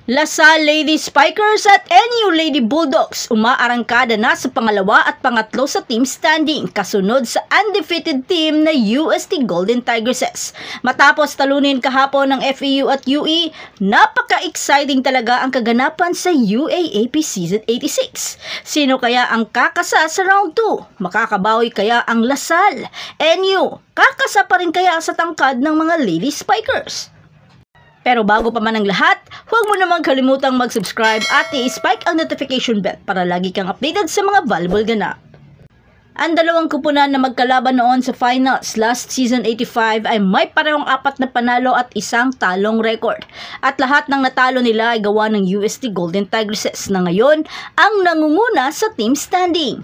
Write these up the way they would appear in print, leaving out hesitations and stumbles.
LaSalle Lady Spikers at NU Lady Bulldogs umaarangkada na sa pangalawa at pangatlo sa team standing kasunod sa undefeated team na UST Golden Tigresses. Matapos talunin kahapon ng FEU at UE, napaka-exciting talaga ang kaganapan sa UAAP Season 86. Sino kaya ang kakasa sa round 2? Makakabawi kaya ang LaSalle? NU, kakasa pa rin kaya sa tangkad ng mga Lady Spikers? Pero bago pa man ang lahat, huwag mo namang kalimutang mag-subscribe at i-spike ang notification bell para lagi kang updated sa mga valuable ganap. Ang dalawang kupunan na magkalaban noon sa finals last season 85 ay may parehong 4 na panalo at 1 talong record. At lahat ng natalo nila ay gawa ng UST Golden Tigresses na ngayon ang nangunguna sa team standing.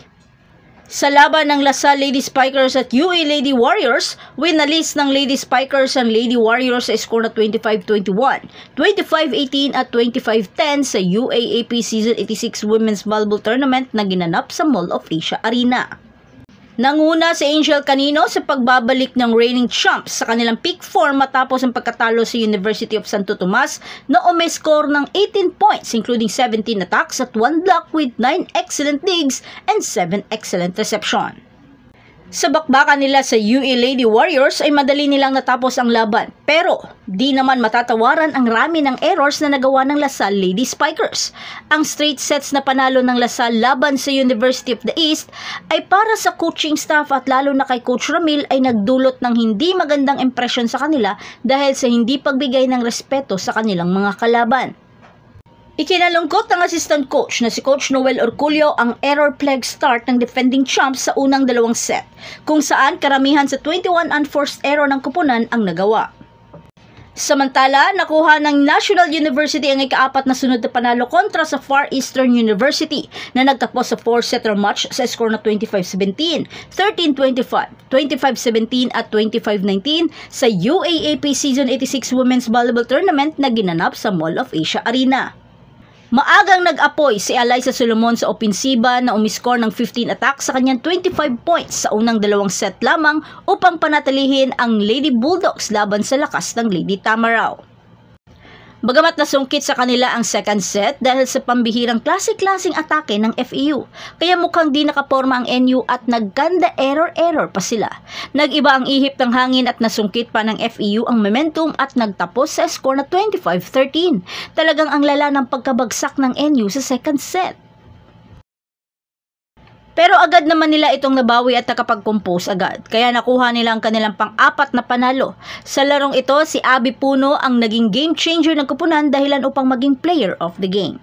Sa laban ng LaSalle Lady Spikers at UE Lady Warriors, winalis ng Lady Spikers ang Lady Warriors sa score na 25-21, 25-18 at 25-10 sa UAAP Season 86 Women's Volleyball Tournament na ginanap sa Mall of Asia Arena. Nanguna si Angel Canino sa pagbabalik ng reigning champs sa kanilang peak form matapos ang pagkatalo sa University of Santo Tomas na umescore ng 18 points including 17 attacks at 1 block with 9 excellent digs and 7 excellent reception. Sa bakbakan nila sa UE Lady Warriors ay madali nilang natapos ang laban pero di naman matatawaran ang rami ng errors na nagawa ng LaSalle Lady Spikers. Ang straight sets na panalo ng LaSalle laban sa University of the East ay para sa coaching staff at lalo na kay Coach Ramil ay nagdulot ng hindi magandang impresyon sa kanila dahil sa hindi pagbigay ng respeto sa kanilang mga kalaban. Ikinalungkot ng assistant coach na si Coach Noel Orculio ang error-plagued start ng defending champs sa unang dalawang set, kung saan karamihan sa 21 unforced error ng kupunan ang nagawa. Samantala, nakuha ng National University ang ika-4 na sunod na panalo kontra sa Far Eastern University na nagtapos sa 4-setter match sa score na 25-17, 13-25, 25-17 at 25-19 sa UAAP Season 86 Women's Volleyball Tournament na ginanap sa Mall of Asia Arena. Maagang nag-apoy si Alyssa Solomon sa opensiba na umiscore ng 15 attacks sa kanyang 25 points sa unang dalawang set lamang upang panatilihin ang Lady Bulldogs laban sa lakas ng Lady Tamarao. Bagamat nasungkit sa kanila ang second set dahil sa pambihirang klase-klaseng atake ng FEU, kaya mukhang di nakaporma ang NU at nagkanda error pa sila. Nag-iba ang ihip ng hangin at nasungkit pa ng FEU ang momentum at nagtapos sa score na 25-13. Talagang ang lala ng pagkabagsak ng NU sa second set. Pero agad naman nila itong nabawi at nakapag-compose agad, kaya nakuha nila ang kanilang pang-4 na panalo. Sa larong ito, si Abby Puno ang naging game changer ng kupunan dahilan upang maging player of the game.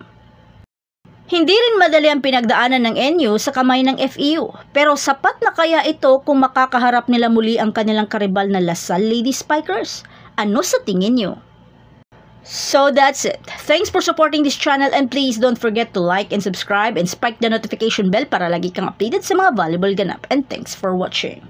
Hindi rin madali ang pinagdaanan ng NU sa kamay ng FEU, pero sapat na kaya ito kung makakaharap nila muli ang kanilang karibal na LaSalle Lady Spikers? Ano sa tingin nyo? So that's it. Thanks for supporting this channel and please don't forget to like and subscribe and spike the notification bell para lagi kang updated sa mga valuable ganap. And thanks for watching.